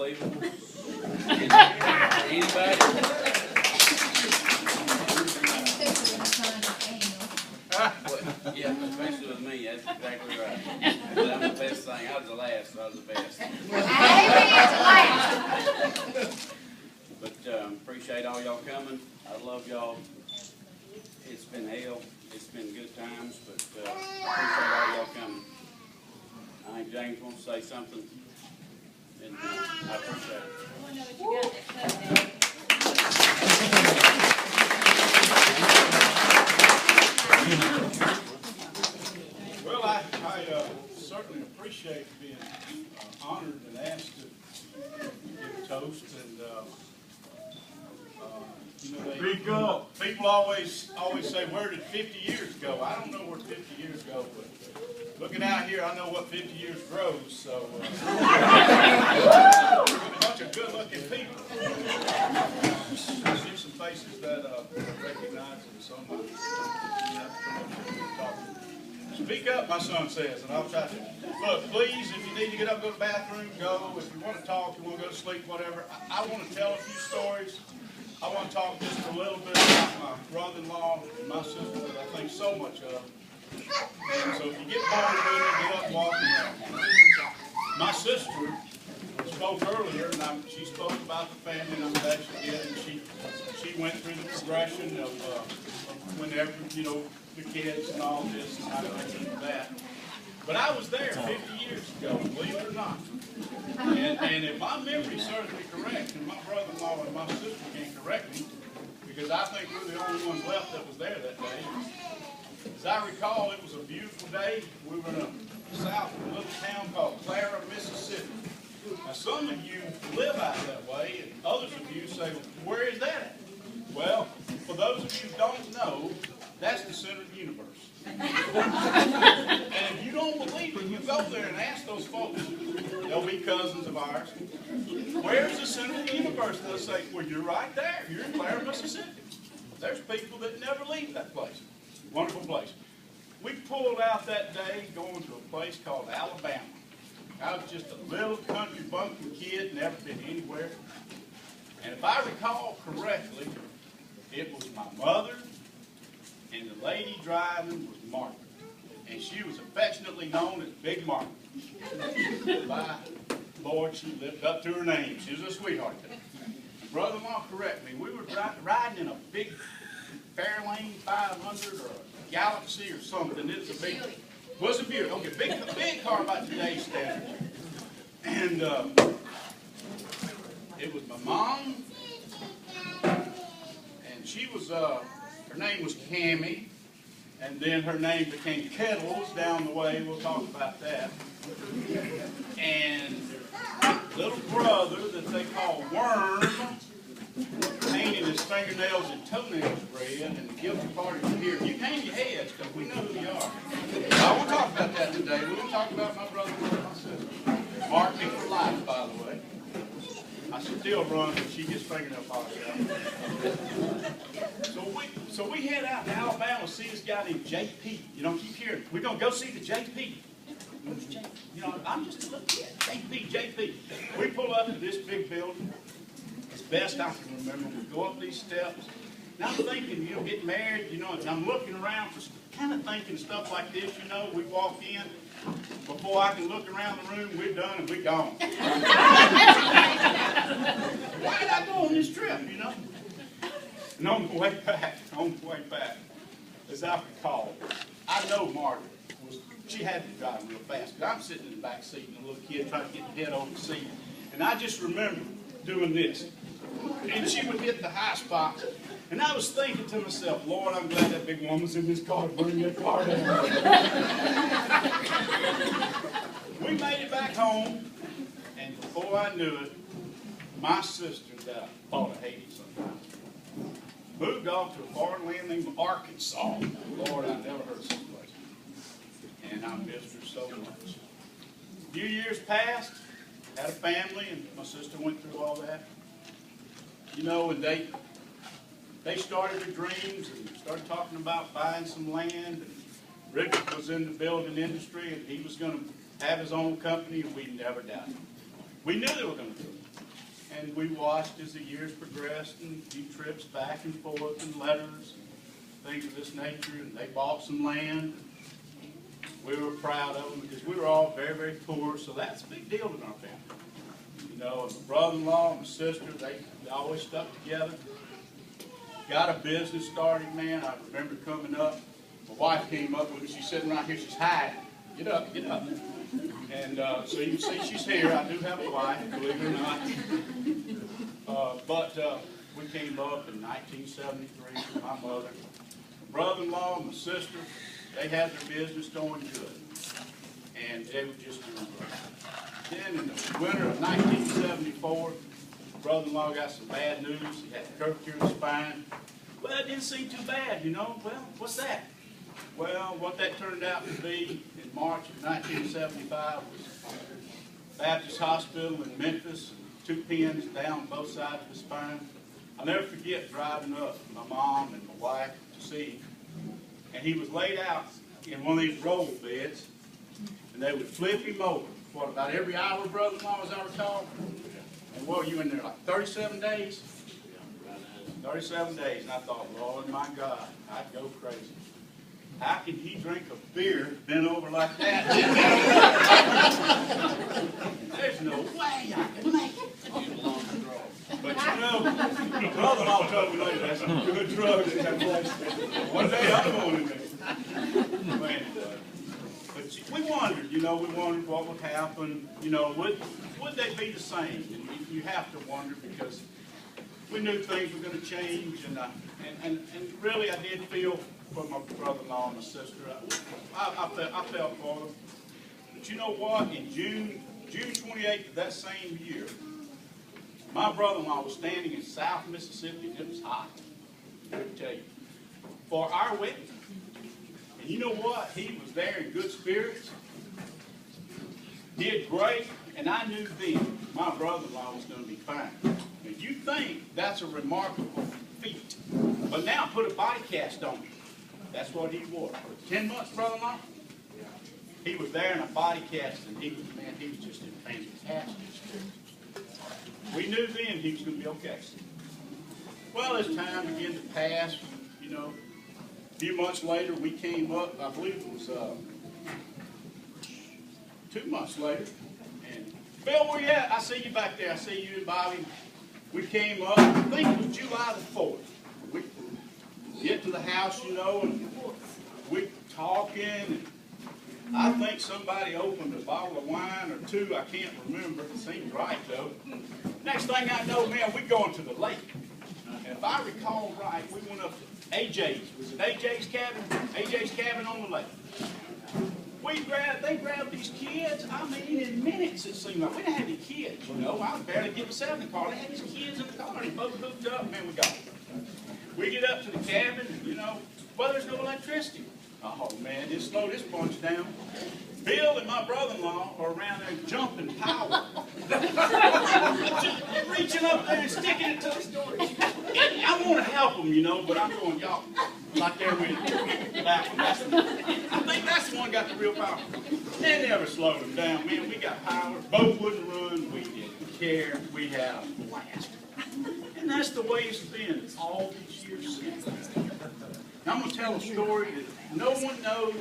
unbelievable? Anybody? Well, yeah, especially with me, that's exactly right. But I'm the best thing. I was the last, so I was the best. But appreciate all y'all coming. I love y'all. It's been hell. It's been good times, but appreciate all y'all coming. I think James wants to say something, and I appreciate it. Well, I certainly appreciate being honored and asked to give a toast, and you know, people always say, "Where did 50 years go?" I don't know where 50 years go, but looking out here, I know what 50 years grows. So, a bunch of good-looking people. I see some faces that I recognize, and some Speak up, my son says, and I'll try to. Look, please, if you need to get up, go to the bathroom, go. If you want to talk, you want to go to sleep, whatever. I want to tell a few stories. I want to talk just a little bit about my brother-in-law and my sister that I think so much of. And so if you get bored with it, get up, walk around. My sister spoke earlier, and she spoke about the family, and I'm glad she did. And she went through the progression of whenever, you know, the kids and all this, and how to do that. But I was there 50 years ago, believe it or not. And if my memory serves me correct, and my brother-in-law and my sister can correct me, because I think we're the only ones left that was there that day. As I recall, it was a beautiful day. We were in a south of a little town called Clara, Mississippi. Now, some of you live out that way, and others of you say, where is that at? Well, for those of you who don't know, that's the center of the universe. And if you don't believe it, you go there and ask those folks. They'll be cousins of ours. Where's the center of the universe? They'll say, well, you're right there. You're in Clara, Mississippi. There's people that never leave that place. Wonderful place. We pulled out that day going to a place called Alabama. I was just a little country bumpkin kid, never been anywhere. And if I recall correctly, it was my mother, and the lady driving was Martha. And she was affectionately known as Big Martha. By Lord, she lived up to her name. She was a sweetheart there. Brother-in-law, correct me. We were riding in a big Fairlane 500 or a Galaxy or something. It was a big, was a Buick. Okay, big car by today's standards. And it was my mom, and she was her name was Cammie, and then her name became Kettles down the way. We'll talk about that. And little brother that they call Worm, painting his fingernails and toenails red, and the guilty party was here. You hang your heads because we know who you are. I won't talk about that today. We're going to talk about my brother and my sister. Mark me for life, by the way. I still run when she gets fingernail polish out. So we head out to Alabama to see this guy named JP. You know, keep hearing, we're going to go see the JP. You know, I'm just a little kid. JP. We pull up to this big building. As best I can remember, we go up these steps. And I'm thinking, you know, get married, you know, and I'm looking around for kind of thinking stuff like this, you know. We walk in. Before I can look around the room, we're done and we're gone. Why did I go on this trip, you know? And on the way back, as I recall, I know Margaret she had to drive real fast. Because I'm sitting in the back seat and a little kid trying to get the head over the seat. And I just remember doing this. And she would hit the high spot. And I was thinking to myself, Lord, I'm glad that big woman's in this car to bring that car down. We made it back home, and before I knew it, my sister that I thought I hated sometimes moved off to a foreign land named Arkansas. Lord, I never heard of some place. And I missed her so much. A few years passed, had a family, and my sister went through all that. You know, and they started their dreams and started talking about buying some land. And Rick was in the building industry, and he was going to have his own company, and we never doubted it. We knew they were going to do it. And we watched as the years progressed, and a few trips back and forth, and letters, things of this nature, and they bought some land. We were proud of them because we were all very, very poor, so that's a big deal in our family. You know, and my brother-in-law and my sister, they always stuck together. Got a business started, man. I remember coming up. My wife came up with me. She's sitting right here. She's hiding. Get up, get up. And so you can see she's here. I do have a wife, believe it or not. But we came up in 1973 with my mother. My brother-in-law and my sister, they had their business going good. And they were just doing great. Then in the winter of 1974, my brother-in-law got some bad news. He had a curvature in his spine. Well, it didn't seem too bad, you know. Well, what's that? Well, what that turned out to be in March of 1975 was Baptist Hospital in Memphis, 2 pins down both sides of the spine. I'll never forget driving up with my mom and my wife to see him. And he was laid out in one of these roll beds, and they would flip him over. What, about every hour, brother-in-law, as I recall? And what, you in there like 37 days? 37 days, and I thought, Lord, my God, I'd go crazy. How can he drink a beer bent over like that? There's no way I can make it. But you know, my brother-in-law told me later, that's some good drugs in that place. One day I'm going in there. But we wondered, you know, we wondered what would happen. You know, would they be the same? You have to wonder because we knew things were going to change, and really I did feel for my brother-in-law and my sister. I felt for them. But you know what? In June 28th of that same year, my brother-in-law was standing in South Mississippi, and it was hot, let me tell you, for our wedding. And you know what? He was there in good spirits, did great, and I knew then my brother-in-law was going to be fine. And you think that's a remarkable feat. But now put a body cast on him. That's what he wore. For 10 months, brother-in-law, he was there in a body cast, and he was just in fantastic spirits. We knew then he was going to be okay. Well, as time began to pass, you know, a few months later, we came up, I believe it was 2 months later, and Bill, where you at? I see you back there. I see you and Bobby. We came up, I think it was July the 4th. We get to the house, you know, and we talking, and I think somebody opened a bottle of wine or two. I can't remember. It seems right, though. Next thing I know, man, we're going to the lake. And if I recall right, we went up to AJ's. Was it AJ's cabin? AJ's cabin on the lake. They grabbed these kids. I mean, in minutes it seemed like. We didn't have any kids, you know. I was barely getting myself in the car. They had these kids in the car. They both hooked up. Man, we got them. We get up to the cabin, and, you know, well, there's no electricity. Oh, man, just slow this bunch down. Bill and my brother-in-law are around there jumping power. Reaching up there and sticking it to the storage. And I want to help them, you know, but I'm going, y'all, like they're with that one. I think that's the one got the real power. They never slowed them down. Man, we got power. Boat wouldn't run. We didn't care. We had a blast. And that's the way it's been all these years since. I'm going to tell a story that no one knows.